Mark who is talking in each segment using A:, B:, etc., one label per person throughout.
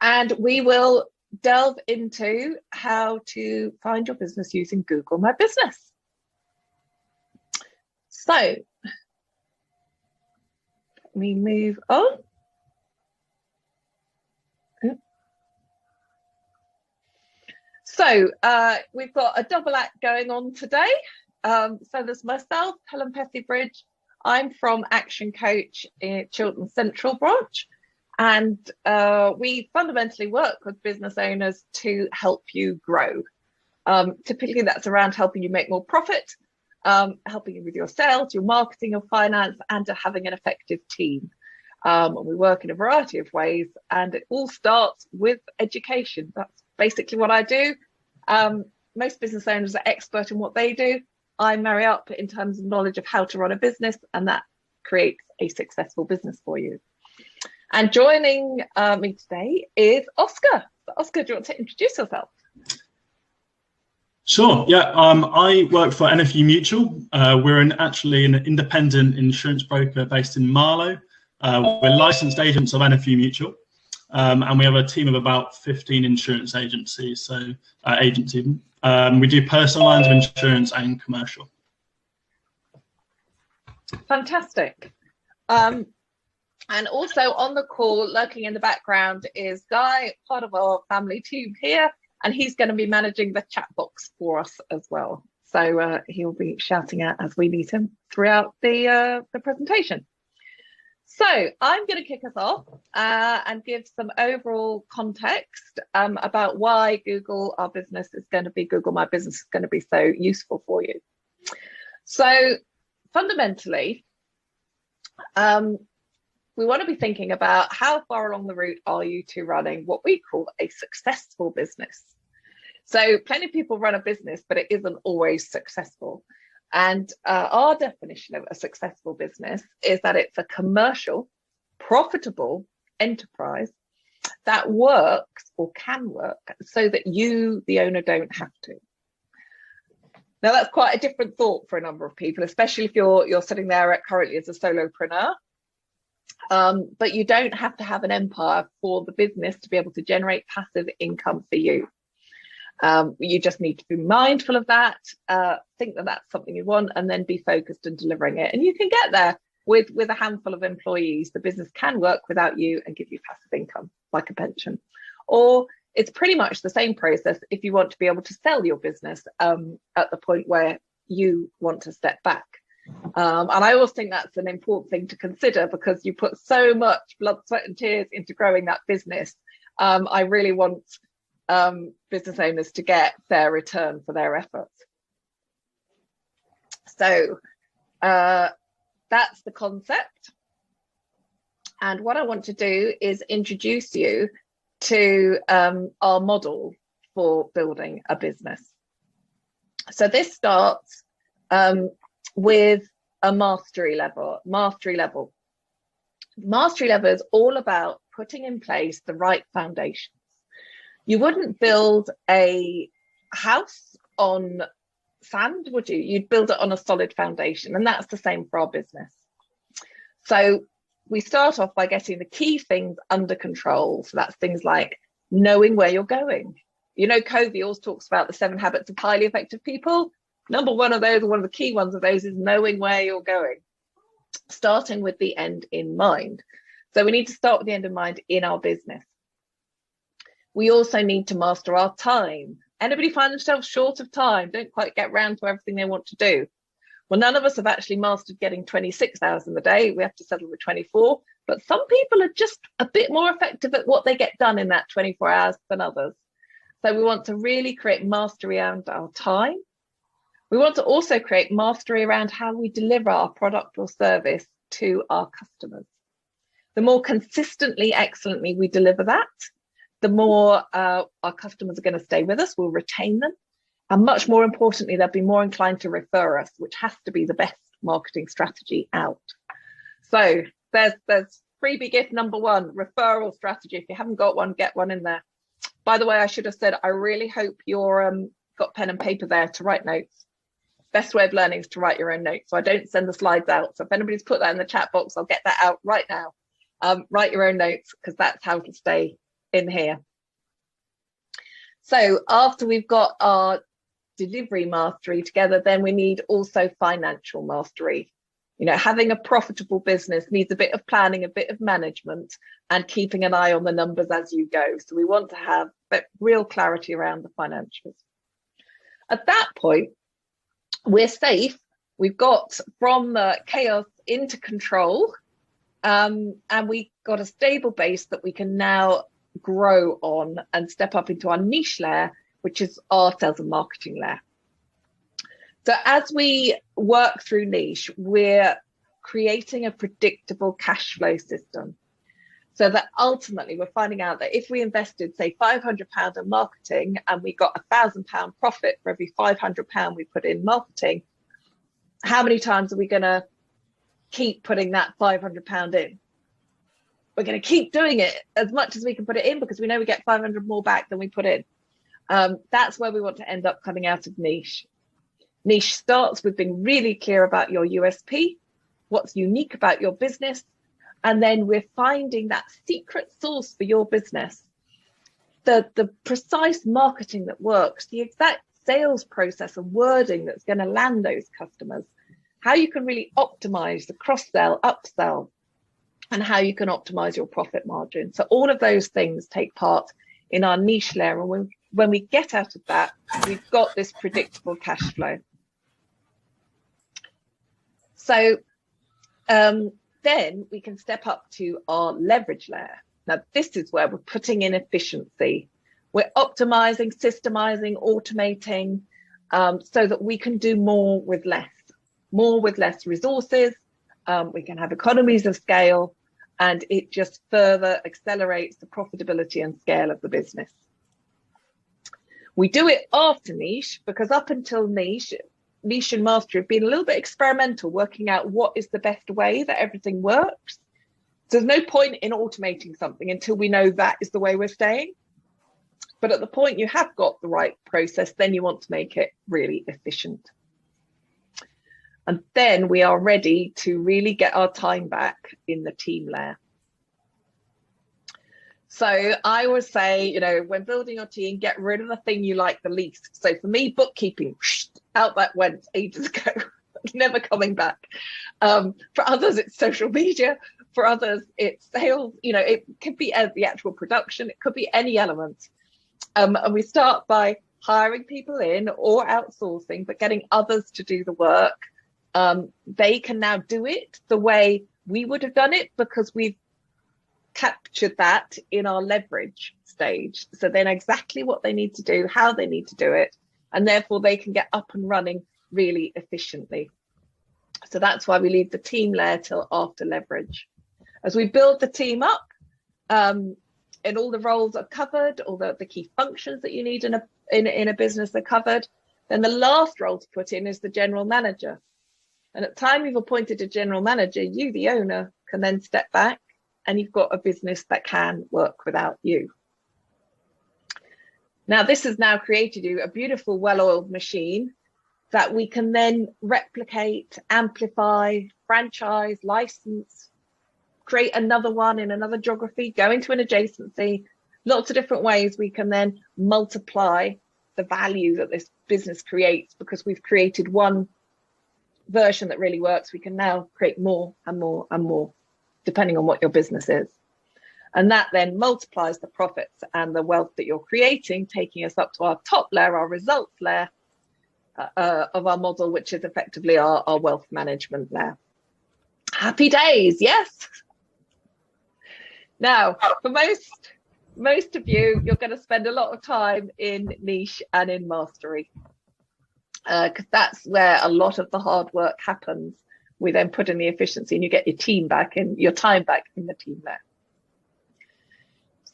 A: And we will delve into how to find your business using Google My Business. So let me move on. So we've got a double act going on today. So there's myself, Helen Pethybridge. I'm from ActionCOACH in Chilterns Central branch. And we fundamentally work with business owners to help you grow. Typically that's around helping you make more profit, helping you with your sales, your marketing, your finance, and having an effective team. We work in a variety of ways, and it all starts with education. That's basically what I do. Most business owners are expert in what they do. I marry up in terms of knowledge of how to run a business, and that creates a successful business for you. And joining me today is Oscar. Oscar, do you want to introduce yourself?
B: Sure, yeah. I work for NFU Mutual. We're actually an independent insurance broker based in Marlow. We're licensed agents of NFU Mutual. And we have a team of about 15 insurance agencies, so agents even. We do personal lines of insurance and commercial.
A: Fantastic. And also on the call, lurking in the background, is Guy, part of our family team here, and he's going to be managing the chat box for us as well. So he'll be shouting out as we meet him throughout the presentation. So I'm going to kick us off and give some overall context about why Google My Business is going to be so useful for you. So fundamentally, we want to be thinking about how far along the route are you to running what we call a successful business. So plenty of people run a business, but it isn't always successful. And our definition of a successful business is that it's a commercial, profitable enterprise that works or can work so that you, the owner, don't have to. Now, that's quite a different thought for a number of people, especially if you're sitting there currently as a solopreneur. But you don't have to have an empire for the business to be able to generate passive income for you. You just need to be mindful of that, think that that's something you want, and then be focused on delivering it. And you can get there with a handful of employees. The business can work without you and give you passive income, like a pension. Or it's pretty much the same process if you want to be able to sell your business at the point where you want to step back. And I always think that's an important thing to consider, because you put so much blood, sweat and tears into growing that business. I really want business owners to get fair return for their efforts. So that's the concept. And what I want to do is introduce you to our model for building a business. So this starts with a mastery level. Mastery level is all about putting in place the right foundations. You wouldn't build a house on sand, would you? You'd build it on a solid foundation, and that's the same for our business. So we start off by getting the key things under control. So that's things like knowing where you're going. You know, Covey always talks about the 7 habits of highly effective people. Number one of those, or one of the key ones of those, is knowing where you're going, starting with the end in mind. So we need to start with the end in mind in our business. We also need to master our time. Anybody find themselves short of time, don't quite get round to everything they want to do? Well, none of us have actually mastered getting 26 hours in the day. We have to settle with 24. But some people are just a bit more effective at what they get done in that 24 hours than others. So we want to really create mastery around our time. We want to also create mastery around how we deliver our product or service to our customers. The more consistently, excellently we deliver that, the more our customers are going to stay with us, we'll retain them. And much more importantly, they'll be more inclined to refer us, which has to be the best marketing strategy out. So there's freebie gift number 1, referral strategy. If you haven't got one, get one in there. By the way, I should have said, I really hope you're got pen and paper there to write notes. Best way of learning is to write your own notes. So I don't send the slides out. So if anybody's put that in the chat box, I'll get that out right now. Write your own notes, because that's how to stay in here. So after we've got our delivery mastery together, then we need also financial mastery. You know, having a profitable business needs a bit of planning, a bit of management, and keeping an eye on the numbers as you go. So we want to have real clarity around the financials. At that point, we're safe. We've got from chaos into control, and we got a stable base that we can now grow on and step up into our niche layer, which is our sales and marketing layer. So as we work through niche, we're creating a predictable cash flow system, so that ultimately we're finding out that if we invested, say, £500 in marketing and we got £1,000 profit for every £500 we put in marketing, how many times are we going to keep putting that £500 in? We're going to keep doing it as much as we can put it in, because we know we get 500 more back than we put in. That's where we want to end up coming out of niche. Niche starts with being really clear about your USP, what's unique about your business, and then we're finding that secret sauce for your business, the precise marketing that works, the exact sales process and wording that's going to land those customers, how you can really optimize the cross-sell, upsell, and how you can optimize your profit margin. So all of those things take part in our niche layer. And when we get out of that, we've got this predictable cash flow. So then we can step up to our leverage layer. Now, this is where we're putting in efficiency. We're optimizing, systemizing, automating, so that we can do more with less resources. We can have economies of scale, and it just further accelerates the profitability and scale of the business. We do it after niche, because up until niche and mastery have been a little bit experimental, working out what is the best way that everything works. So there's no point in automating something until we know that is the way we're staying. But at the point you have got the right process, then you want to make it really efficient. And then we are ready to really get our time back in the team layer. So I always say, you know, when building your team, get rid of the thing you like the least. So for me, bookkeeping, out that went ages ago, never coming back. For others, it's social media. For others, it's sales. You know, it could be the actual production. It could be any element. And we start by hiring people in or outsourcing, but getting others to do the work. They can now do it the way we would have done it, because we've captured that in our leverage stage. So they know exactly what they need to do, how they need to do it, and therefore they can get up and running really efficiently. So that's why we leave the team layer till after leverage. As we build the team up, and all the roles are covered, all the key functions that you need in a business are covered, then the last role to put in is the general manager. And at the time you've appointed a general manager, you, the owner, can then step back, and you've got a business that can work without you. Now, this has now created you a beautiful, well-oiled machine that we can then replicate, amplify, franchise, license, create another one in another geography, go into an adjacency. Lots of different ways we can then multiply the value that this business creates, because we've created one version that really works. We can now create more and more and more, depending on what your business is. And that then multiplies the profits and the wealth that you're creating, taking us up to our top layer, our results layer of our model, which is effectively our wealth management layer. Happy days, yes. Now, for most of you, you're going to spend a lot of time in niche and in mastery, because that's where a lot of the hard work happens. We then put in the efficiency, and you get your team back and your time back in the team there.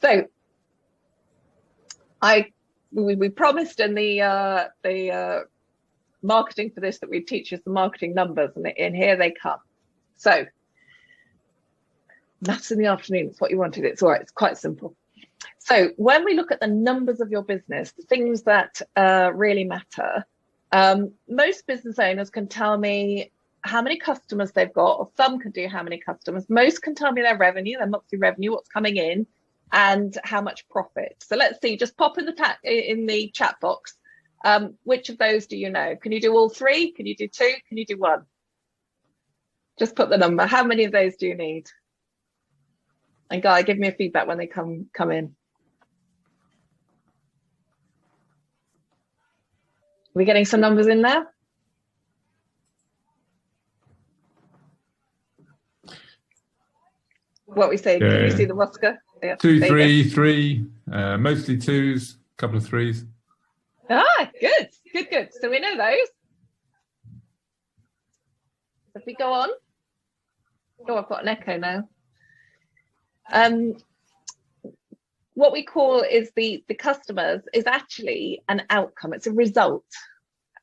A: So we promised in the marketing for this that we'd teach us the marketing numbers, and here they come. So maths in the afternoon, it's what you wanted. It's all right, it's quite simple. So when we look at the numbers of your business, the things that really matter, most business owners can tell me how many customers they've got, or some can do how many customers. Most can tell me their revenue, their monthly revenue, what's coming in. and how much profit. So let's see, just pop in the chat box. Which of those do you know? Can you do all three? Can you do two? Can you do one? Just put the number. How many of those do you need? And Guy, give me a feedback when they come in. Are we getting some numbers in there? What we say? Can you see the Oscar? Yeah,
C: 2, 3, 3. Mostly twos, a couple of threes.
A: Ah, good. So we know those. If we go on. Oh, I've got an echo now. What we call is the customers is actually an outcome. It's a result.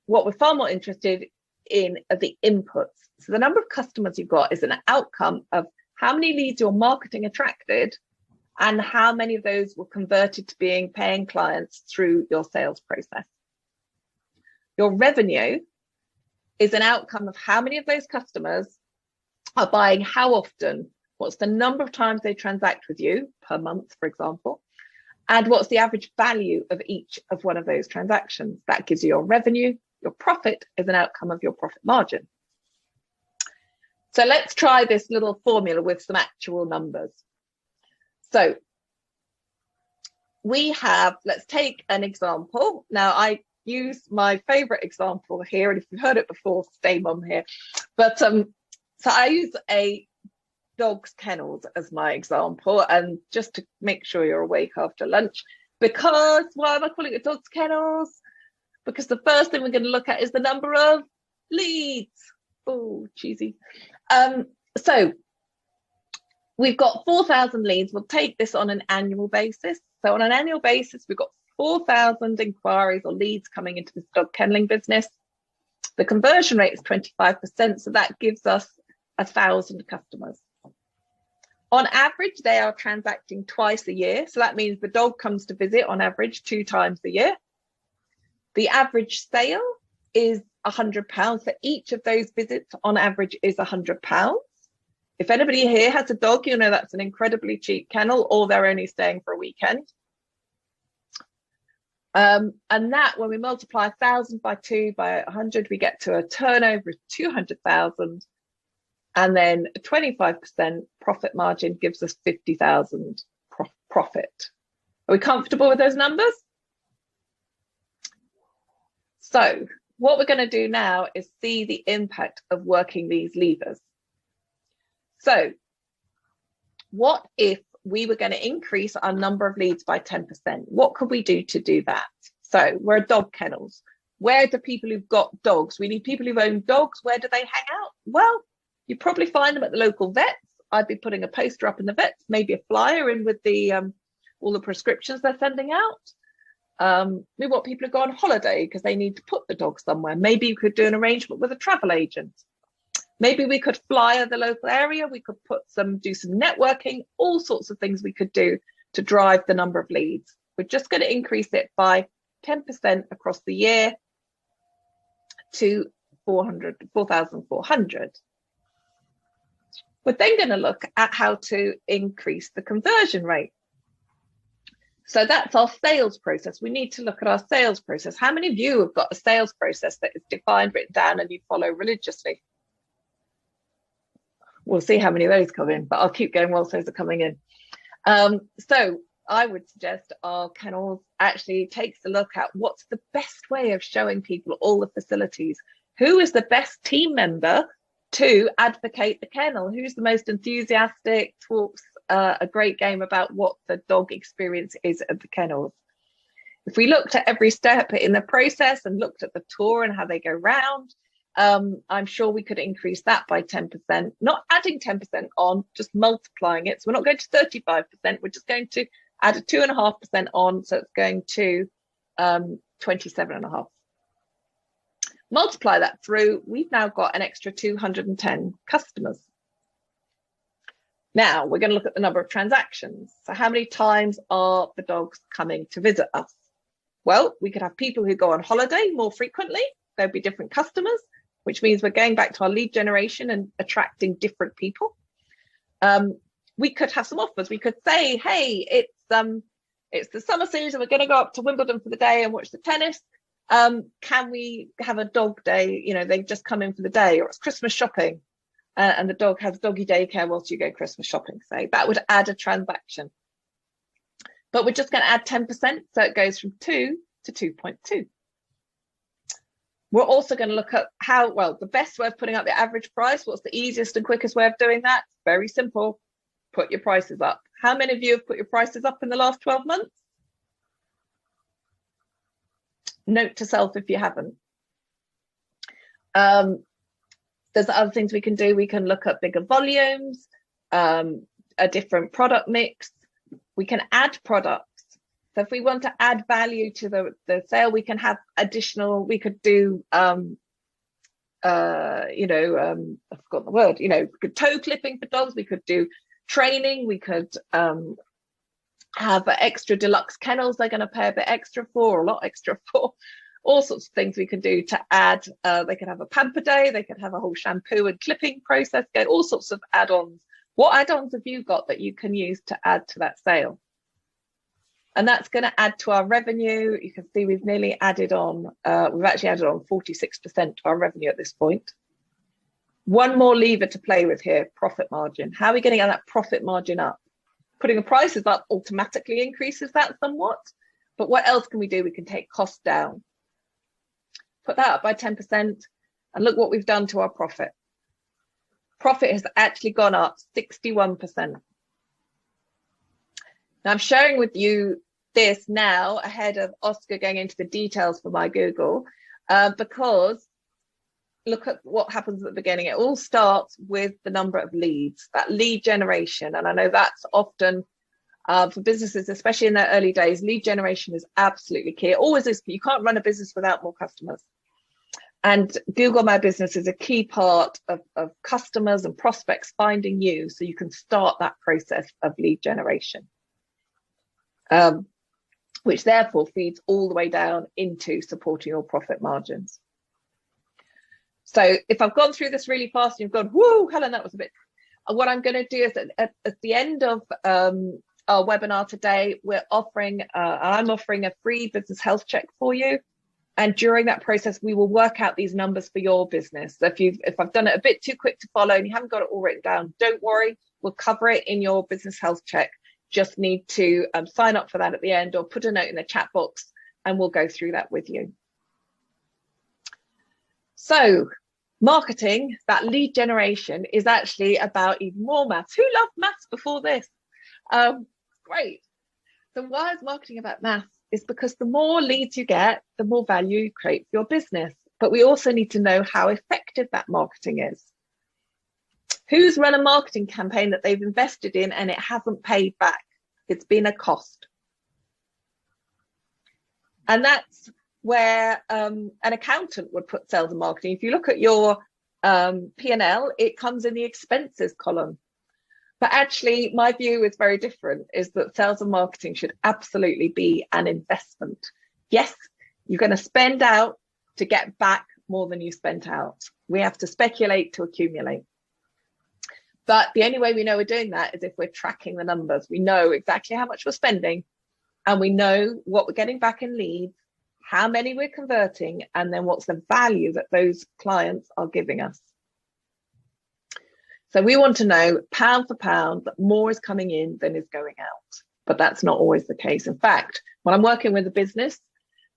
A: What we're far more interested in are the inputs. So the number of customers you've got is an outcome of how many leads your marketing attracted and how many of those were converted to being paying clients through your sales process. Your revenue is an outcome of how many of those customers are buying how often, what's the number of times they transact with you per month, for example, and what's the average value of each of one of those transactions. That gives you your revenue. Your profit is an outcome of your profit margin. So let's try this little formula with some actual numbers. So we have, let's take an example. Now I use my favorite example here, and if you've heard it before, stay mum here. But so I use a dog's kennels as my example, and just to make sure you're awake after lunch, because why am I calling it dog's kennels? Because the first thing we're going to look at is the number of leads. Oh, cheesy. So we've got 4,000 leads. We'll take this on an annual basis. So on an annual basis, we've got 4,000 inquiries or leads coming into this dog kenneling business. The conversion rate is 25%, so that gives us 1,000 customers. On average, they are transacting twice a year. So that means the dog comes to visit on average 2 times a year. The average sale is £100. So each of those visits on average is £100. If anybody here has a dog, you know that's an incredibly cheap kennel, or they're only staying for a weekend. And that, when we multiply 1,000 by 2 by 100, we get to a turnover of 200,000. And then a 25% profit margin gives us 50,000 profit. Are we comfortable with those numbers? So what we're going to do now is see the impact of working these levers. So what if we were going to increase our number of leads by 10%? What could we do to do that? So we're dog kennels. Where do people who've got dogs? We need people who've owned dogs. Where do they hang out? Well, you probably find them at the local vets. I'd be putting a poster up in the vets, maybe a flyer in with the all the prescriptions they're sending out. We want people to go on holiday because they need to put the dog somewhere. Maybe you could do an arrangement with a travel agent. Maybe we could flyer the local area. We could do some networking, all sorts of things we could do to drive the number of leads. We're just going to increase it by 10% across the year to 4,400. We're then going to look at how to increase the conversion rate. So that's our sales process. We need to look at our sales process. How many of you have got a sales process that is defined, written down, and you follow religiously? We'll see how many of those come in, but I'll keep going whilst those are coming in. So I would suggest our kennels actually takes a look at what's the best way of showing people all the facilities. Who is the best team member to advocate the kennel? Who's the most enthusiastic, talks a great game about what the dog experience is at the kennels? If we looked at every step in the process and looked at the tour and how they go round, I'm sure we could increase that by 10%, not adding 10% on, just multiplying it. So we're not going to 35%, we're just going to add a 2.5% on, so it's going to 27.5. Multiply that through, we've now got an extra 210 customers. Now we're going to look at the number of transactions. So how many times are the dogs coming to visit us? Well, we could have people who go on holiday more frequently. There'll be different customers, which means we're going back to our lead generation and attracting different people. we could have some offers. We could say, hey, it's the summer season, we're going to go up to Wimbledon for the day and watch the tennis. Can we have a dog day? You know, they just come in for the day, or it's Christmas shopping, and the dog has doggy daycare whilst you go Christmas shopping. Say that would add a transaction, but we're just going to add 10%, so it goes from 2 to 2.2. We're also going to look at the best way of putting up the average price. What's the easiest and quickest way of doing that? Very simple. Put your prices up. How many of you have put your prices up in the last 12 months? Note to self if you haven't. There's other things we can do. We can look at bigger volumes, a different product mix. We can add products. So if we want to add value to the sale, we can have additional, we could do, I've forgotten the word, we could toe clipping for dogs, we could do training, we could have extra deluxe kennels they're going to pay a bit extra for, or a lot extra for, all sorts of things we can do to add. They could have a pamper day, they could have a whole shampoo and clipping process, get all sorts of add-ons. What add-ons have you got that you can use to add to that sale? And that's going to add to our revenue. You can see we've nearly added on, we've actually added on 46% to our revenue at this point. One more lever to play with here, profit margin. How are we getting that profit margin up? Putting the prices up automatically increases that somewhat, but what else can we do? We can take costs down. Put that up by 10%, and look what we've done to our profit. Profit has actually gone up 61%. Now I'm sharing with you this now ahead of Oscar going into the details for my Google, because look at what happens at the beginning. It all starts with the number of leads, that lead generation. And I know that's often for businesses, especially in their early days, lead generation is absolutely key. It always is key. You can't run a business without more customers. And Google My Business is a key part of customers and prospects finding you, so you can start that process of lead generation. Which therefore feeds all the way down into supporting your profit margins. So if I've gone through this really fast and you've gone, whoa, Helen, that was a bit, what I'm going to do is at the end of our webinar today, I'm offering a free business health check for you. And during that process, we will work out these numbers for your business. So if I've done it a bit too quick to follow and you haven't got it all written down, don't worry, we'll cover it in your business health check. Just need to sign up for that at the end, or put a note in the chat box and we'll go through that with you. So marketing, that lead generation, is actually about even more maths. Who loved maths before this? Great. So why is marketing about maths? It's because the more leads you get, the more value you create for your business. But we also need to know how effective that marketing is. Who's run a marketing campaign that they've invested in and it hasn't paid back? It's been a cost. And that's where an accountant would put sales and marketing. If you look at your P&L, it comes in the expenses column. But actually, my view is very different, is that sales and marketing should absolutely be an investment. Yes, you're going to spend out to get back more than you spent out. We have to speculate to accumulate. But the only way we know we're doing that is if we're tracking the numbers. We know exactly how much we're spending, and we know what we're getting back in leads, how many we're converting, and then what's the value that those clients are giving us. So we want to know pound for pound that more is coming in than is going out. But that's not always the case. In fact, when I'm working with a business,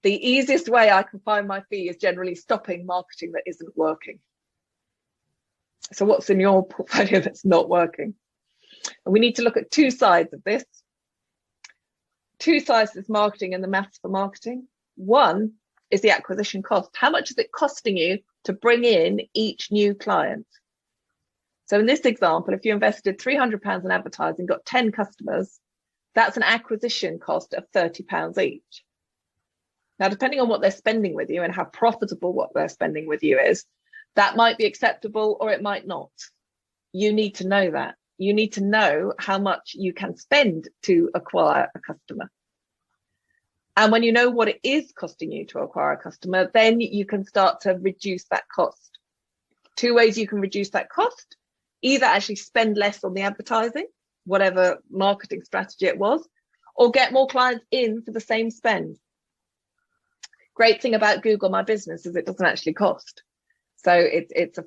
A: the easiest way I can find my fee is generally stopping marketing that isn't working. So what's in your portfolio that's not working? And we need to look at two sides of this. Two sides is marketing and the maths for marketing. One is the acquisition cost. How much is it costing you to bring in each new client? So in this example, if you invested £300 in advertising, got 10 customers, that's an acquisition cost of £30 each. Now, depending on what they're spending with you and how profitable what they're spending with you is, that might be acceptable or it might not. You need to know that. You need to know how much you can spend to acquire a customer. And when you know what it is costing you to acquire a customer, then you can start to reduce that cost. Two ways you can reduce that cost: either actually spend less on the advertising, whatever marketing strategy it was, or get more clients in for the same spend. Great thing about Google My Business is it doesn't actually cost. So it's a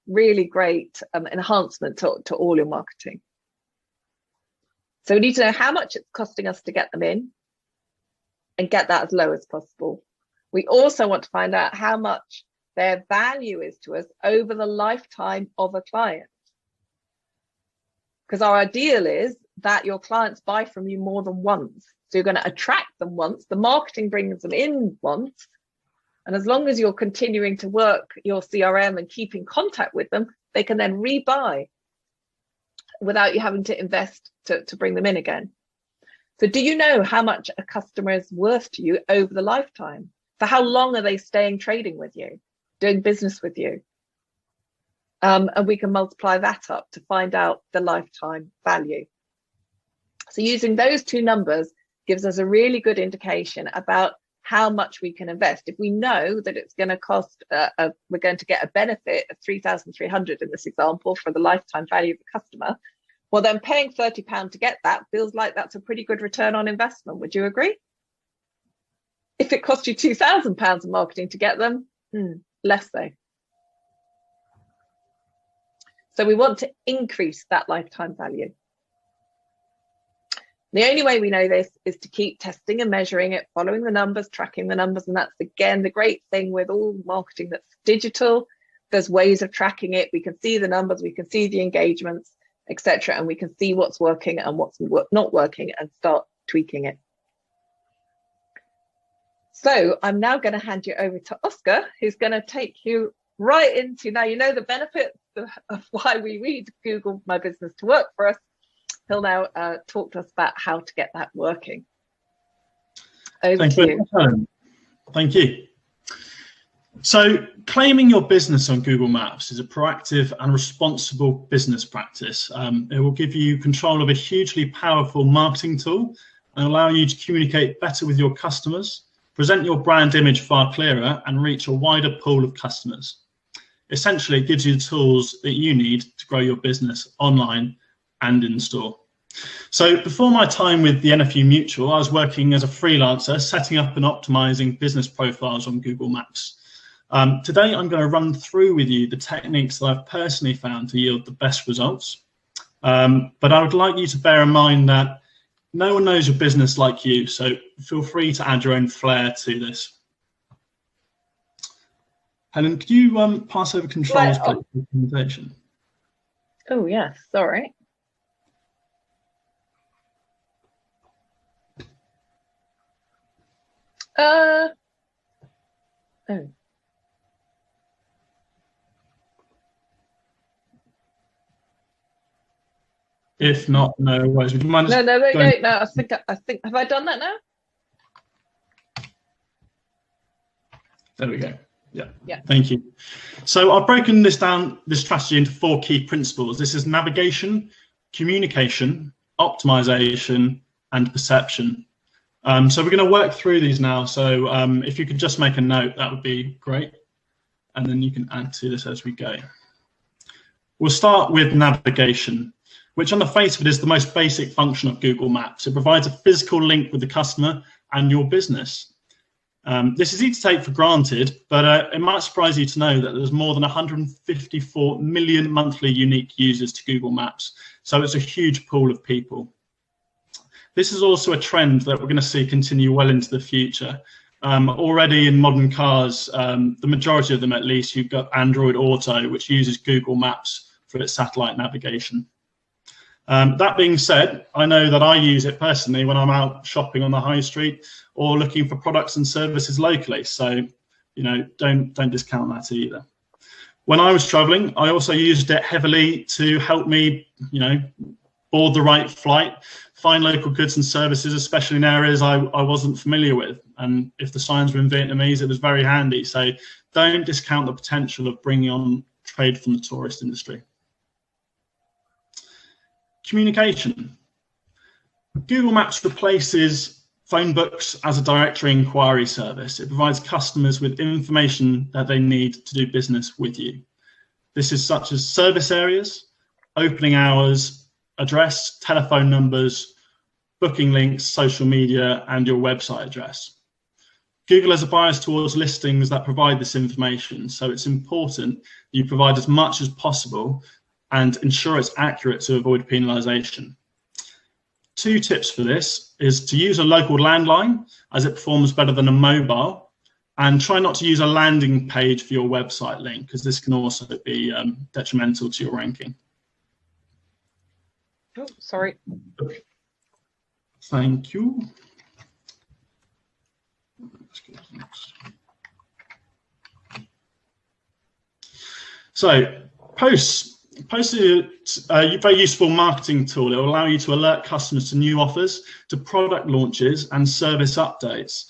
A: really great enhancement to all your marketing. So we need to know how much it's costing us to get them in and get that as low as possible. We also want to find out how much their value is to us over the lifetime of a client. Because our ideal is that your clients buy from you more than once. So you're going to attract them once, the marketing brings them in once, and as long as you're continuing to work your CRM and keep in contact with them, they can then rebuy without you having to invest to bring them in again. So do you know how much a customer is worth to you over the lifetime? For how long are they staying trading with you, doing business with you? And we can multiply that up to find out the lifetime value. So using those two numbers gives us a really good indication about how much we can invest. If we know that it's going to cost, we're going to get a benefit of 3,300 in this example for the lifetime value of the customer, well then paying £30 to get that feels like that's a pretty good return on investment. Would you agree? If it cost you £2,000 of marketing to get them, less so. So we want to increase that lifetime value. The only way we know this is to keep testing and measuring it, following the numbers, tracking the numbers. And that's, again, the great thing with all marketing that's digital. There's ways of tracking it. We can see the numbers, we can see the engagements, etc. And we can see what's working and what's not working and start tweaking it. So I'm now going to hand you over to Oscar, who's going to take you right into, now you know the benefits of why we need Google My Business to work for us. He'll now talk to us about how to get that working. Over to you.
B: Helen. Thank you. So claiming your business on Google Maps is a proactive and responsible business practice. It will give you control of a hugely powerful marketing tool and allow you to communicate better with your customers, present your brand image far clearer, and reach a wider pool of customers. Essentially, it gives you the tools that you need to grow your business online and in store. So before my time with the NFU Mutual, I was working as a freelancer, setting up and optimizing business profiles on Google Maps. Today, I'm going to run through with you the techniques that I've personally found to yield the best results. But I would like you to bear in mind that no one knows your business like you, so feel free to add your own flair to this. Helen, could you pass over controls for the presentation?
A: Oh, yes, sorry. Oh.
B: If not, no worries. Would you mind?
A: No, I think have I done that now?
B: There we go.
A: Yeah.
B: Thank you. So I've broken this strategy into 4 key principles. This is navigation, communication, optimization, and perception. So we're going to work through these now. So if you could just make a note, that would be great. And then you can add to this as we go. We'll start with navigation, which on the face of it is the most basic function of Google Maps. It provides a physical link with the customer and your business. This is easy to take for granted, but it might surprise you to know that there's more than 154 million monthly unique users to Google Maps. So it's a huge pool of people. This is also a trend that we're going to see continue well into the future. Already in modern cars, the majority of them at least, you've got Android Auto, which uses Google Maps for its satellite navigation. That being said, I know that I use it personally when I'm out shopping on the high street or looking for products and services locally. So, you know, don't discount that either. When I was traveling, I also used it heavily to help me, you know, board the right flight, find local goods and services, especially in areas I wasn't familiar with. And if the signs were in Vietnamese, it was very handy. So don't discount the potential of bringing on trade from the tourist industry. Communication. Google Maps replaces phone books as a directory inquiry service. It provides customers with information that they need to do business with you. This is such as service areas, opening hours, address, telephone numbers, booking links, social media, and your website address. Google has a bias towards listings that provide this information, so it's important you provide as much as possible and ensure it's accurate to avoid penalisation. 2 tips for this is to use a local landline, as it performs better than a mobile, and try not to use a landing page for your website link, because this can also be detrimental to your ranking.
A: Oh, sorry.
B: Thank you. So posts. Post is a very useful marketing tool. It will allow you to alert customers to new offers, to product launches and service updates.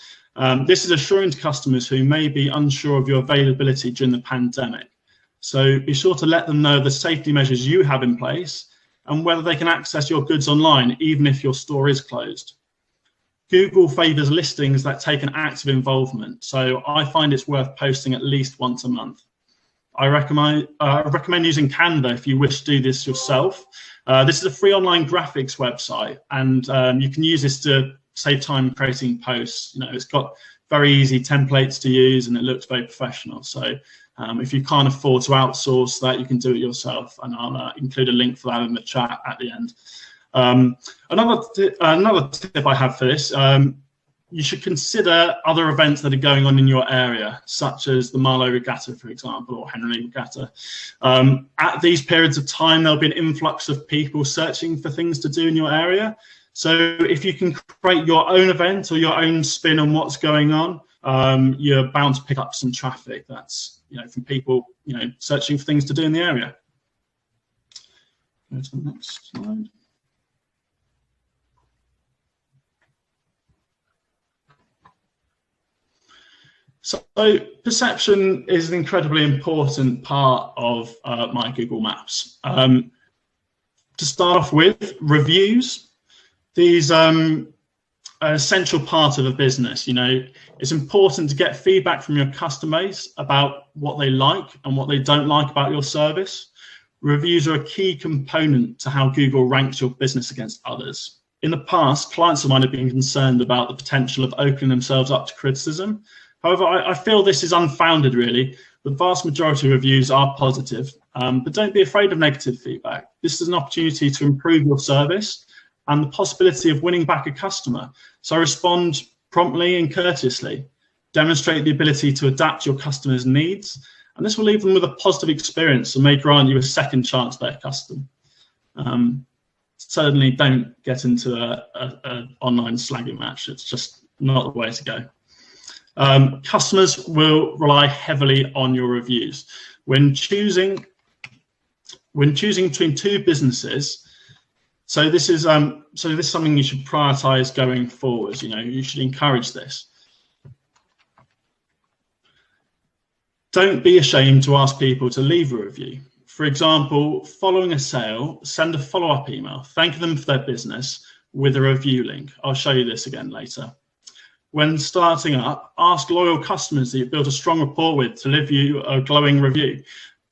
B: This is assuring to customers who may be unsure of your availability during the pandemic. So be sure to let them know the safety measures you have in place and whether they can access your goods online, even if your store is closed. Google favours listings that take an active involvement, so I find it's worth posting at least once a month. I recommend using Canva if you wish to do this yourself. This is a free online graphics website, and you can use this to save time creating posts. It's got very easy templates to use, and it looks very professional. So if you can't afford to outsource that, you can do it yourself, and I'll include a link for that in the chat at the end. Another tip I have for this, you should consider other events that are going on in your area, such as the Marlow Regatta, for example, or Henley Regatta. At these periods of time, there'll be an influx of people searching for things to do in your area. So if you can create your own event or your own spin on what's going on, you're bound to pick up some traffic. That's from people searching for things to do in the area. Go to the next slide. So perception is an incredibly important part of my Google Maps. To start off with, reviews. These are an essential part of a business. It's important to get feedback from your customer base about what they like and what they don't like about your service. Reviews are a key component to how Google ranks your business against others. In the past, clients of mine have been concerned about the potential of opening themselves up to criticism. However, I feel this is unfounded, really. The vast majority of reviews are positive, but don't be afraid of negative feedback. This is an opportunity to improve your service and the possibility of winning back a customer. So respond promptly and courteously. Demonstrate the ability to adapt to your customers' needs, and this will leave them with a positive experience and may grant you a second chance at their custom. Certainly don't get into an online slagging match. It's just not the way to go. Customers will rely heavily on your reviews. When choosing between 2 businesses, so this is something you should prioritize going forward. You should encourage this. Don't be ashamed to ask people to leave a review. For example, following a sale, send a follow-up email, thank them for their business with a review link. I'll show you this again later. When starting up, ask loyal customers that you've built a strong rapport with to leave you a glowing review.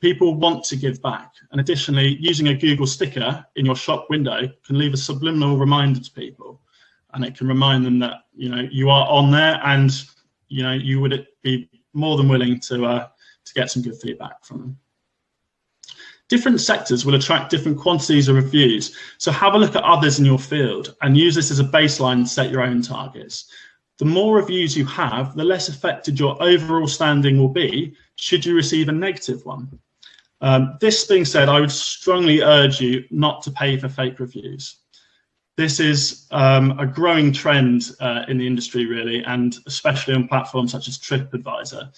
B: People want to give back. And additionally, using a Google sticker in your shop window can leave a subliminal reminder to people. And it can remind them that, you are on there, and, you would be more than willing to get some good feedback from them. Different sectors will attract different quantities of reviews. So have a look at others in your field and use this as a baseline to set your own targets. The more reviews you have, the less affected your overall standing will be should you receive a negative one. This being said, I would strongly urge you not to pay for fake reviews. This is a growing trend in the industry, really, and especially on platforms such as TripAdvisor.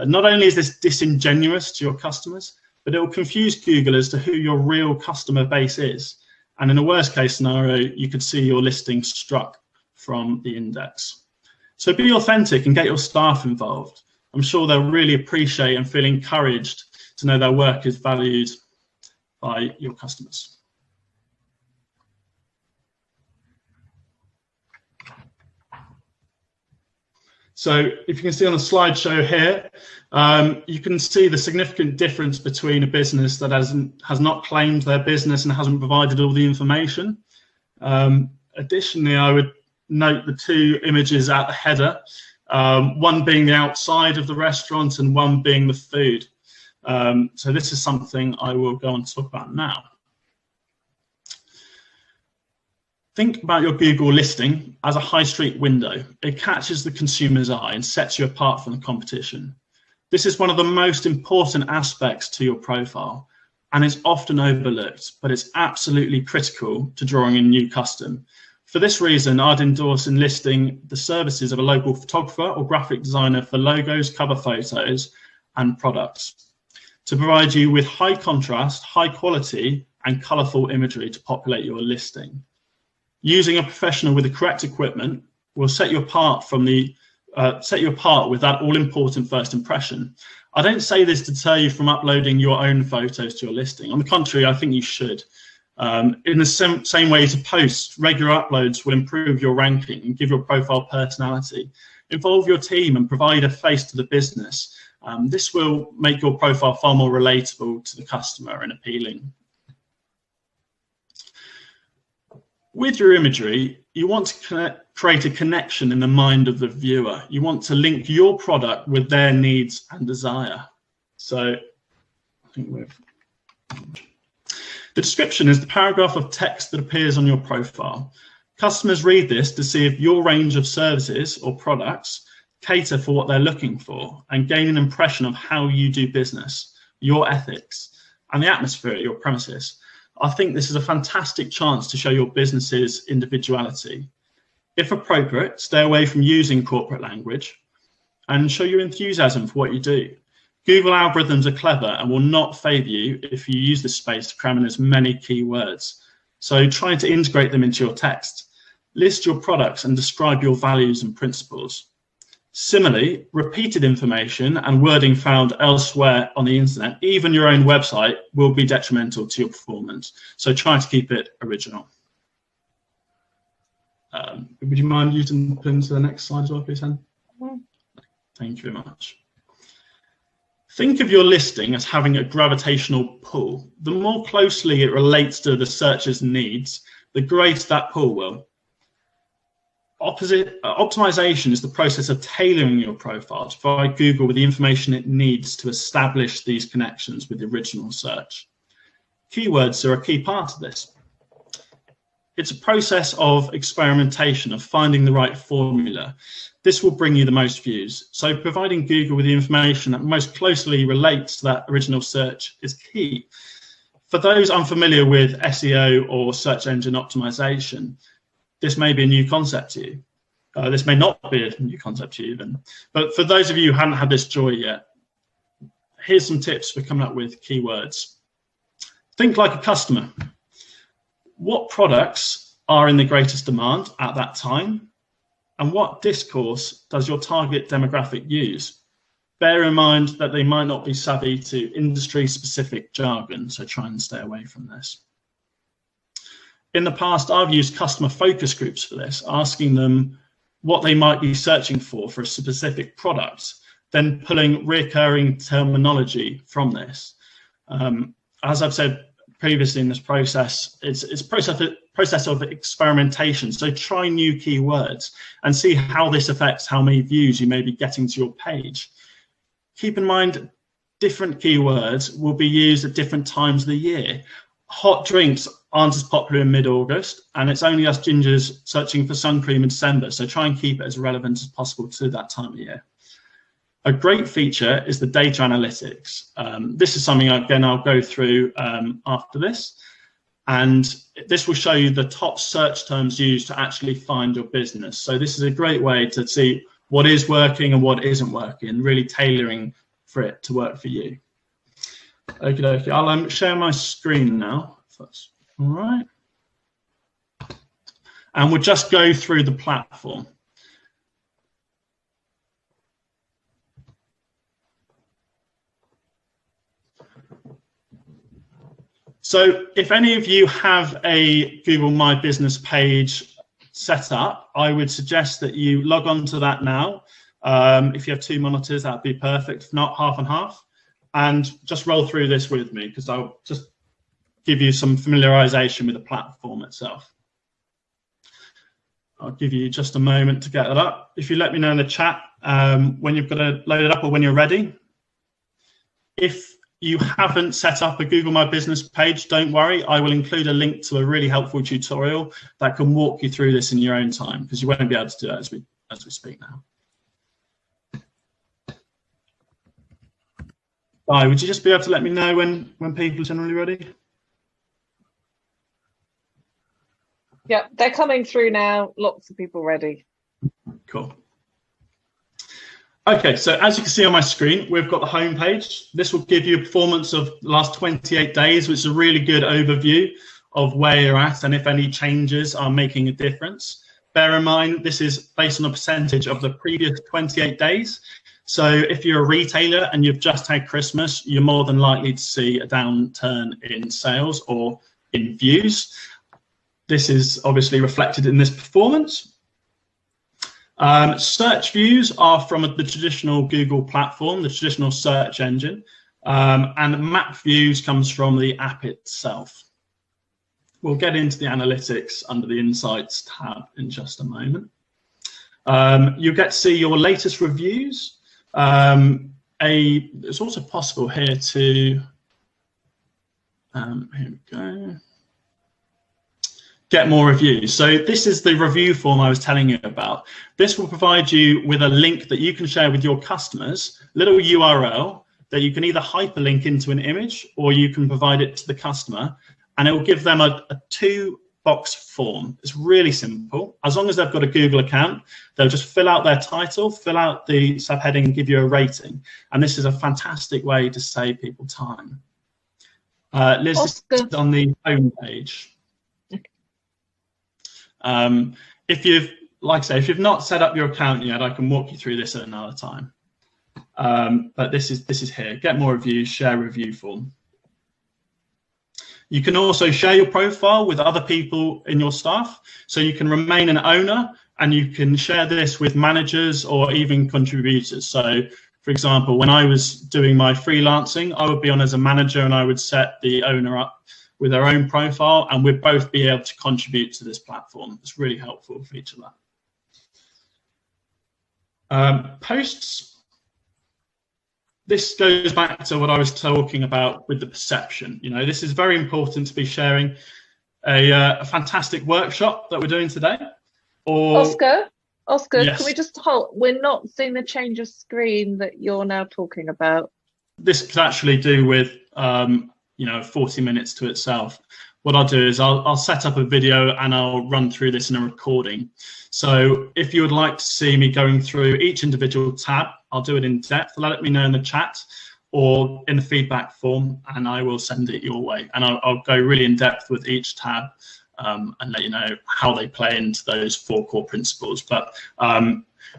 B: Not only is this disingenuous to your customers, but it will confuse Google as to who your real customer base is. And in a worst case scenario, you could see your listing struck from the index. So be authentic and get your staff involved. I'm sure they'll really appreciate and feel encouraged to know their work is valued by your customers. So if you can see on the slideshow here, you can see the significant difference between a business that has not claimed their business and hasn't provided all the information. Additionally, I would note the two images at the header, one being the outside of the restaurant and one being the food. So this is something I will go on to talk about now. Think about your Google listing as a high street window. It catches the consumer's eye and sets you apart from the competition. This is one of the most important aspects to your profile and is often overlooked, but it's absolutely critical to drawing in new custom. For this reason, I'd endorse enlisting the services of a local photographer or graphic designer for logos, cover photos, and products to provide you with high contrast, high quality, and colourful imagery to populate your listing. Using a professional with the correct equipment will set you apart from with that all-important first impression. I don't say this to deter you from uploading your own photos to your listing. On the contrary, I think you should. In the same way to post, regular uploads will improve your ranking and give your profile personality. Involve your team and provide a face to the business. This will make your profile far more relatable to the customer and appealing. With your imagery, you want to create a connection in the mind of the viewer. You want to link your product with their needs and desire. So I think the description is the paragraph of text that appears on your profile. Customers read this to see if your range of services or products cater for what they're looking for and gain an impression of how you do business, your ethics, and the atmosphere at your premises. I think this is a fantastic chance to show your business's individuality. If appropriate, stay away from using corporate language and show your enthusiasm for what you do. Google algorithms are clever and will not favour you if you use this space to cram in as many keywords. So try to integrate them into your text. List your products and describe your values and principles. Similarly, repeated information and wording found elsewhere on the internet, even your own website, will be detrimental to your performance. So try to keep it original. Would you mind using to the next slide as well, please, Helen? Thank you very much. Think of your listing as having a gravitational pull. The more closely it relates to the searcher's needs, the greater that pull will. Optimization is the process of tailoring your profile to provide Google with the information it needs to establish these connections with the original search. Keywords are a key part of this. It's a process of experimentation, of finding the right formula. This will bring you the most views. So providing Google with the information that most closely relates to that original search is key. For those unfamiliar with SEO or search engine optimization, this may be a new concept to you. This may not be a new concept to you even. But for those of you who haven't had this joy yet, here's some tips for coming up with keywords. Think like a customer. What products are in the greatest demand at that time? And what discourse does your target demographic use? Bear in mind that they might not be savvy to industry-specific jargon, so try and stay away from this. In the past, I've used customer focus groups for this, asking them what they might be searching for a specific product, then pulling recurring terminology from this. As I've said previously in this process, it's a process of experimentation. So try new keywords and see how this affects how many views you may be getting to your page. Keep in mind, different keywords will be used at different times of the year. Hot drinks aren't as popular in mid-August, and it's only us gingers searching for sun cream in December, so try and keep it as relevant as possible to that time of year. A great feature is the data analytics. This is something, again, I'll go through after this, and this will show you the top search terms used to actually find your business. So this is a great way to see what is working and what isn't working, really tailoring for it to work for you. Okay, I'll share my screen now. That's all right. And we'll just go through the platform. So if any of you have a Google My Business page set up, I would suggest that you log on to that now. If you have 2 monitors, that'd be perfect. If not, half and half. And just roll through this with me, because I'll just give you some familiarization with the platform itself. I'll give you just a moment to get that up. If you let me know in the chat when you've got to load it up or when you're ready. If you haven't set up a Google My Business page, don't worry. I will include a link to a really helpful tutorial that can walk you through this in your own time, because you won't be able to do that as we speak now. Guy, would you just be able to let me know when people are generally ready?
A: Yeah, they're coming through now. Lots of people ready.
B: Cool. Okay, so as you can see on my screen, we've got the home page. This will give you a performance of the last 28 days, which is a really good overview of where you're at and if any changes are making a difference. Bear in mind, this is based on a percentage of the previous 28 days. So if you're a retailer and you've just had Christmas, you're more than likely to see a downturn in sales or in views. This is obviously reflected in this performance. Search views are from the traditional Google platform, the traditional search engine, and map views comes from the app itself. We'll get into the analytics under the Insights tab in just a moment. You'll get to see your latest reviews. It's also possible here to, here we go, get more reviews. So this is the review form I was telling you about. This will provide you with a link that you can share with your customers, little URL that you can either hyperlink into an image or you can provide it to the customer, and it will give them a 2-box form. It's really simple. As long as they've got a Google account, they'll just fill out their title, fill out the subheading and give you a rating. And this is a fantastic way to save people time. Liz, this is on the home page. If you've, like I say, if you've not set up your account yet, I can walk you through this at another time. But this is here. Get more reviews, share review form. You can also share your profile with other people in your staff, so you can remain an owner and you can share this with managers or even contributors. So, for example, when I was doing my freelancing, I would be on as a manager and I would set the owner up with their own profile, and we'd both be able to contribute to this platform. It's really helpful feature that. Posts. This goes back to what I was talking about with the perception. You know, this is very important to be sharing a fantastic workshop that we're doing today. Or
A: Oscar,
B: yes.
A: Can we just hold? We're not seeing the change of screen that you're now talking about.
B: This could actually do with 40 minutes to itself. What I'll do is I'll set up a video and I'll run through this in a recording. So if you would like to see me going through each individual tab, I'll do it in depth. Let me know in the chat or in the feedback form, and I will send it your way. And I'll go really in depth with each tab and let you know how they play into those 4 core principles. But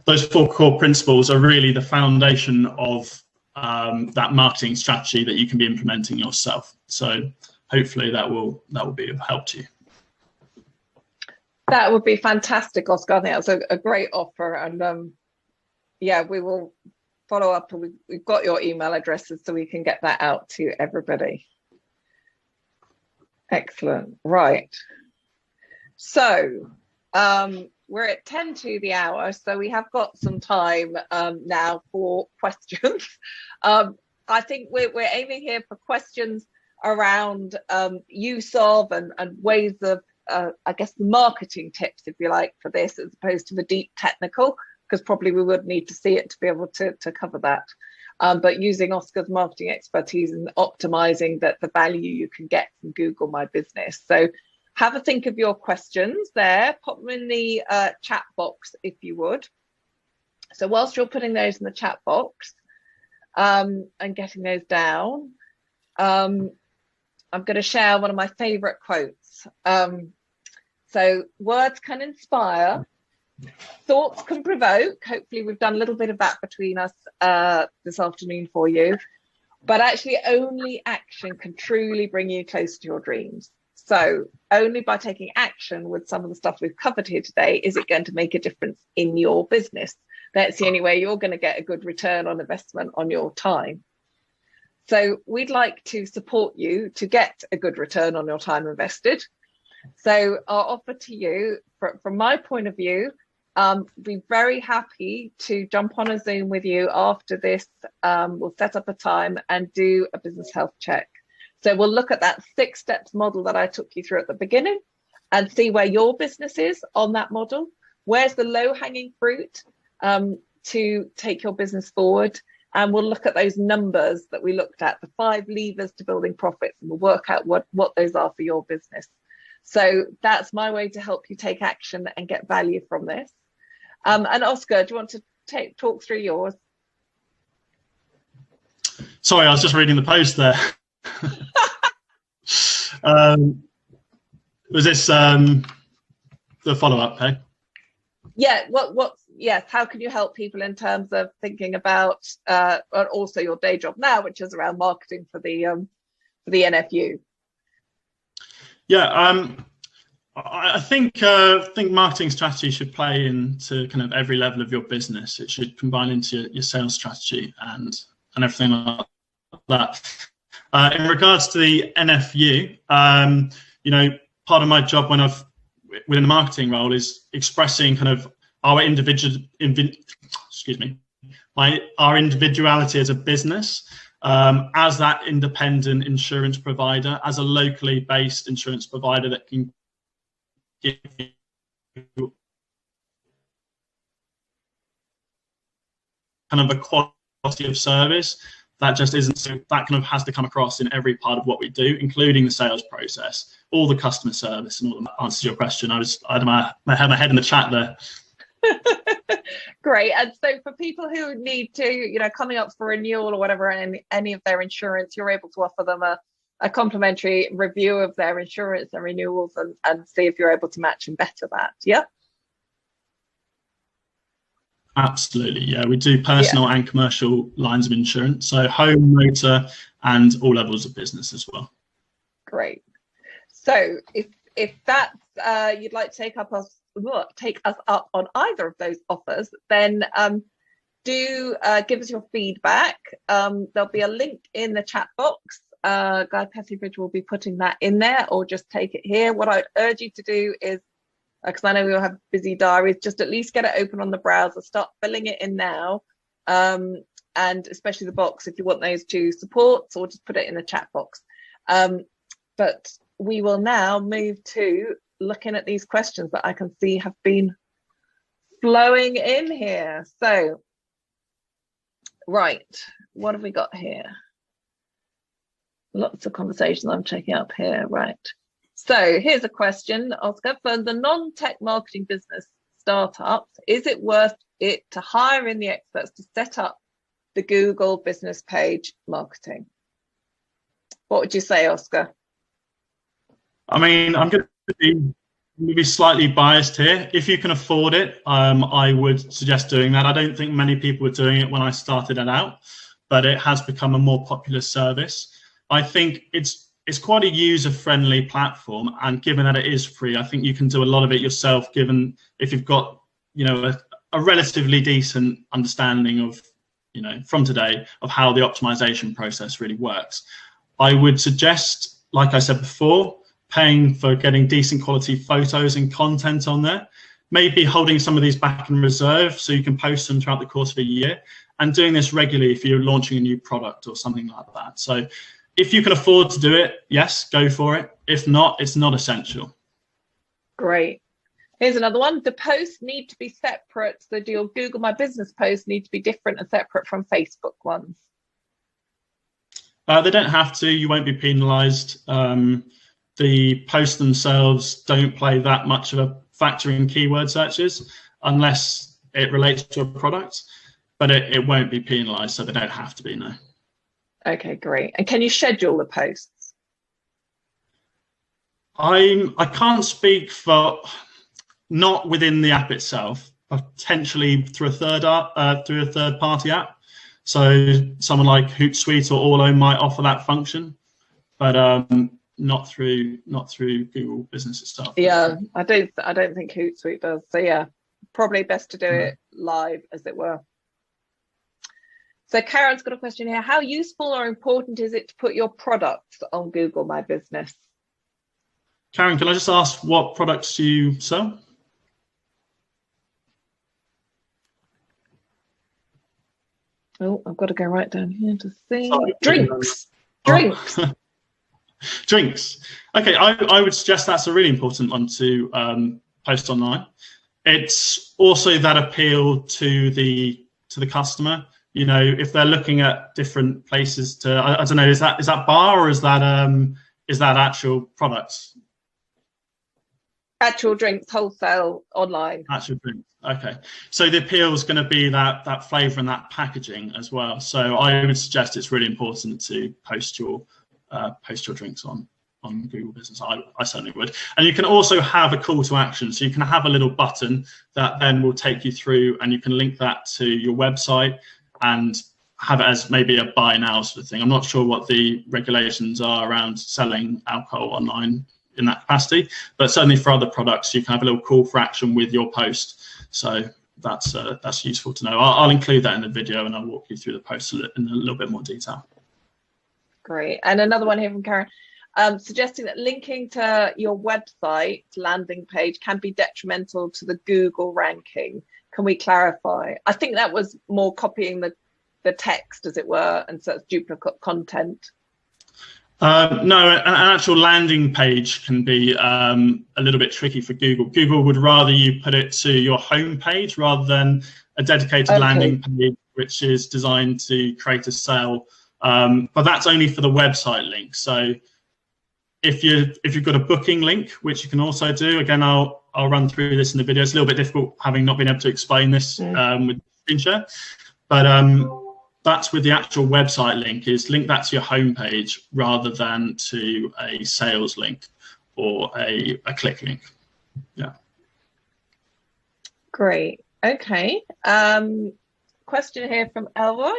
B: those 4 core principles are really the foundation of that marketing strategy that you can be implementing yourself. So hopefully that will be of help to you.
A: That would be fantastic, Oscar. I think that's a great offer, and yeah, we will follow up, and we've got your email addresses so we can get that out to everybody. Excellent. Right. So we're at 10 to the hour, so we have got some time now for questions. I think we're aiming here for questions around use of and ways of, I guess, the marketing tips, if you like, for this, as opposed to the deep technical, because probably we would need to see it to be able to cover that. But using Oscar's marketing expertise and optimizing the value you can get from Google My Business. So have a think of your questions there, pop them in the chat box if you would. So whilst you're putting those in the chat box and getting those down, I'm going to share one of my favorite quotes. So words can inspire, thoughts can provoke. Hopefully we've done a little bit of that between us this afternoon for you, but actually only action can truly bring you close to your dreams. So only by taking action with some of the stuff we've covered here today is it going to make a difference in your business. That's the only way you're going to get a good return on investment on your time. So we'd like to support you to get a good return on your time invested. So our offer to you, from my point of view, be very happy to jump on a Zoom with you after this. We'll set up a time and do a business health check. So we'll look at that 6 steps model that I took you through at the beginning and see where your business is on that model. Where's the low-hanging fruit to take your business forward? And we'll look at those numbers that we looked at, the 5 levers to building profits, and we'll work out what those are for your business. So that's my way to help you take action and get value from this. And Oscar, do you want to talk through yours?
B: Sorry, I was just reading the post there. Was this the follow-up, hey?
A: Yeah, yes, how can you help people in terms of thinking about and also your day job now, which is around marketing for the NFU?
B: Yeah, I think marketing strategy should play into kind of every level of your business. It should combine into your sales strategy and everything like that. In regards to the NFU, part of my job within the marketing role is expressing kind of our individuality as a business, as that independent insurance provider, as a locally based insurance provider that can give you kind of a quality of service that just isn't, so that kind of has to come across in every part of what we do, including the sales process, all the customer service, and all that answers your question. I had my head in the chat there.
A: Great. And so for people who need to, coming up for renewal or whatever, any of their insurance, you're able to offer them a complimentary review of their insurance and renewals and see if you're able to match and better that. Yeah.
B: Absolutely, yeah. We do personal and commercial lines of insurance, so home, motor, and all levels of business as well.
A: Great. So if that's you'd like to take us up on either of those offers, then do give us your feedback. There'll be a link in the chat box. Guy Pethybridge will be putting that in there, or just take it here. What I'd urge you to do is, because I know we all have busy diaries, just at least get it open on the browser, start filling it in now, and especially the box if you want those to support, or just put it in the chat box. But we will now move to looking at these questions that I can see have been flowing in here. So, right, what have we got here? Lots of conversations I'm checking up here, right. So here's a question, Oscar. For the non-tech marketing business startups, is it worth it to hire in the experts to set up the Google business page marketing? What would you say, Oscar?
B: I mean, I'm going to be slightly biased here. If you can afford it, I would suggest doing that. I don't think many people were doing it when I started it out, but it has become a more popular service. I think it's quite a user-friendly platform, and given that it is free, I think you can do a lot of it yourself, given if you've got, a relatively decent understanding of, from today, of how the optimization process really works. I would suggest, like I said before, paying for getting decent quality photos and content on there, maybe holding some of these back in reserve so you can post them throughout the course of a year, and doing this regularly if you're launching a new product or something like that. So if you can afford to do it, yes, go for it. If not, it's not essential.
A: Great. Here's another one. Do posts need to be separate? So do your Google My Business posts need to be different and separate from Facebook ones?
B: They don't have to. You won't be penalised. The posts themselves don't play that much of a factor in keyword searches unless it relates to a product, but it won't be penalised, so they don't have to be, no.
A: Okay, great. And can you schedule the posts?
B: I can't speak for, not within the app itself, potentially through a third party app. So someone like Hootsuite or Orlo might offer that function, but not through Google Business itself.
A: Yeah, I don't think Hootsuite does. So yeah, probably best to do it live, as it were. So Karen's got a question here. How useful or important is it to put your products on Google My Business?
B: Karen, can I just ask what products you sell?
A: Oh, I've got to go right down here to see.
B: Sorry,
A: drinks. Drinks.
B: Drinks. Okay, I would suggest that's a really important one to post online. It's also that appeal to the customer. You know, if they're looking at different places to, I don't know, is that bar or is that actual products?
A: Actual drinks, wholesale, online.
B: Actual drinks. Okay, so the appeal is going to be that flavour and that packaging as well. So I would suggest it's really important to post your drinks on Google Business. I certainly would. And you can also have a call to action. So you can have a little button that then will take you through, and you can link that to your website and have it as maybe a buy now sort of thing. I'm not sure what the regulations are around selling alcohol online in that capacity, but certainly for other products, you can have a little call for action with your post. So that's useful to know. I'll include that in the video, and I'll walk you through the post in a little bit more detail.
A: Great. And another one here from Karen, suggesting that linking to your website landing page can be detrimental to the Google ranking. Can we clarify? I think that was more copying the text, as it were, and so it's duplicate content.
B: No, an actual landing page can be a little bit tricky for Google. Google would rather you put it to your home page rather than a dedicated landing page, which is designed to create a sale. But that's only for the website link. So if you've got a booking link, which you can also do, again, I'll run through this in the video. It's a little bit difficult having not been able to explain this with screen share, but that's with the actual website link, is link that to your homepage rather than to a sales link or a click link. Yeah.
A: Great. Okay. Question here from Elroy.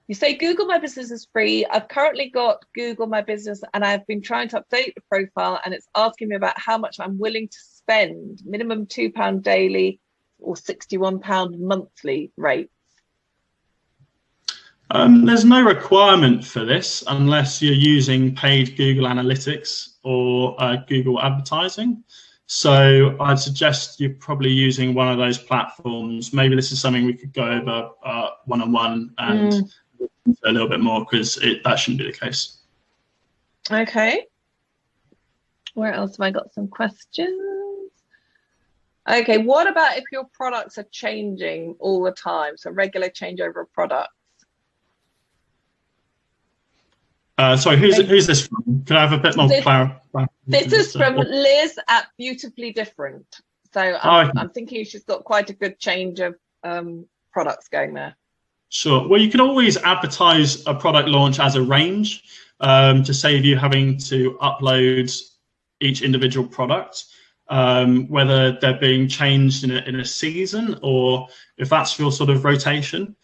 A: You say Google My Business is free. I've currently got Google My Business and I've been trying to update the profile, and it's asking me about how much I'm willing to spend, minimum £2 daily or £61 monthly rate.
B: There's no requirement for this unless you're using paid Google Analytics or Google advertising. So I'd suggest you're probably using one of those platforms. Maybe this is something we could go over one-on-one and a little bit more, because that shouldn't be the case.
A: Okay. Where else have I got some questions? Okay, what about if your products are changing all the time? So regular changeover of products.
B: Sorry, who's this from? Could I have a bit more clarity?
A: This is from Liz at Beautifully Different. So I'm thinking she's got quite a good change of products going there.
B: Sure. Well, you can always advertise a product launch as a range to save you having to upload each individual product, whether they're being changed in a season or if that's your sort of rotation.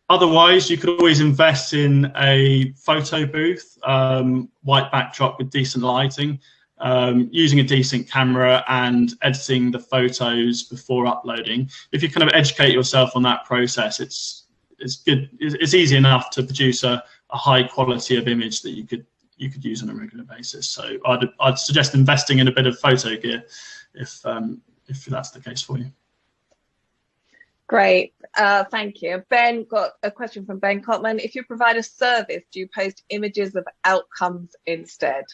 B: Otherwise, you could always invest in a photo booth, white backdrop with decent lighting, using a decent camera and editing the photos before uploading. If you kind of educate yourself on that process, it's good. It's easy enough to produce a high quality of image that you could use on a regular basis. So I'd suggest investing in a bit of photo gear if that's the case for you.
A: Great, thank you. Ben, got a question from Ben Cotman. If you provide a service, do you post images of outcomes instead?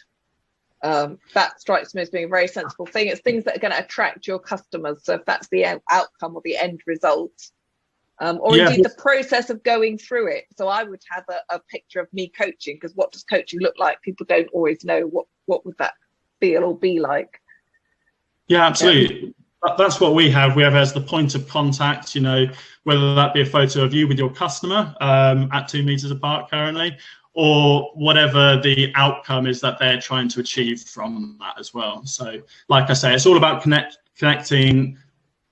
A: That strikes me as being a very sensible thing. It's things that are going to attract your customers. So if that's the outcome or the end result, or indeed the process of going through it. So I would have a picture of me coaching, because what does coaching look like? People don't always know what would that feel or be like. Yeah,
B: absolutely. That's what we have. We have as the point of contact, you know, whether that be a photo of you with your customer at 2 meters apart currently, or whatever the outcome is that they're trying to achieve from that as well. So like I say, it's all about connecting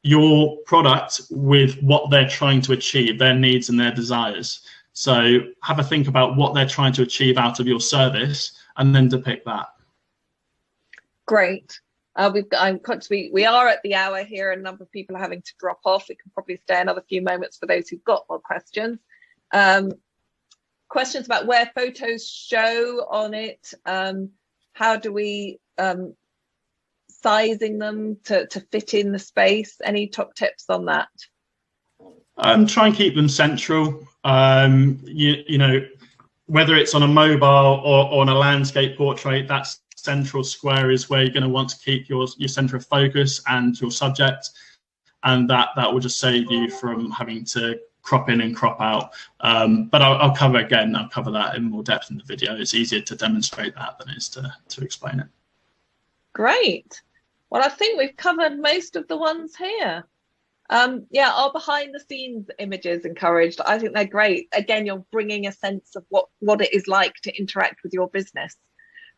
B: your product with what they're trying to achieve, their needs and their desires. So have a think about what they're trying to achieve out of your service and then depict that.
A: Great. I'm conscious we are at the hour here, and a number of people are having to drop off. We can probably stay another few moments for those who've got more questions. Questions about where photos show on it. How do we sizing them to fit in the space? Any top tips on that?
B: Try and keep them central. You know, whether it's on a mobile or on a landscape portrait, that's central square is where you're going to want to keep your center of focus and your subject, and that will just save you from having to crop in and crop out. But I'll cover that in more depth in the video. It's easier to demonstrate that than it is to explain it. Great.
A: Well, I think we've covered most of the ones here. Yeah, our behind the scenes images encouraged. I think they're great. Again, you're bringing a sense of what it is like to interact with your business.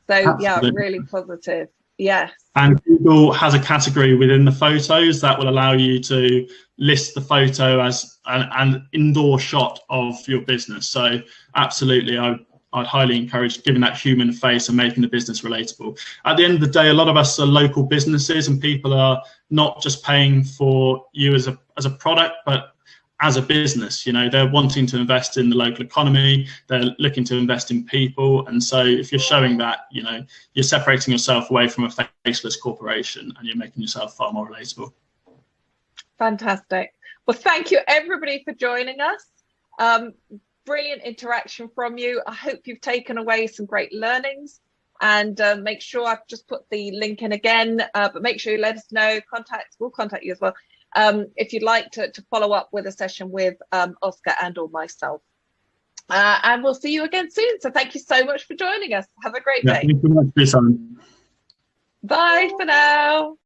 A: So absolutely. Yeah, really positive. Yes.
B: And Google has a category within the photos that will allow you to list the photo as an indoor shot of your business. So absolutely, I'd highly encourage giving that human face and making the business relatable. At the end of the day, a lot of us are local businesses, and people are not just paying for you as a product, but as a business. You know, they're wanting to invest in the local economy, they're looking to invest in people, and so if you're showing that, you know, you're separating yourself away from a faceless corporation and you're making yourself far more relatable.
A: Fantastic. Well, thank you everybody for joining us. Brilliant interaction from you. I hope you've taken away some great learnings, and make sure I've just put the link in again, but make sure you let us know. We'll contact you as well if you'd like to follow up with a session with Oscar and or myself. And we'll see you again soon. So thank you so much for joining us. Have a great day.
B: Thank you very much for your time.
A: Bye for now.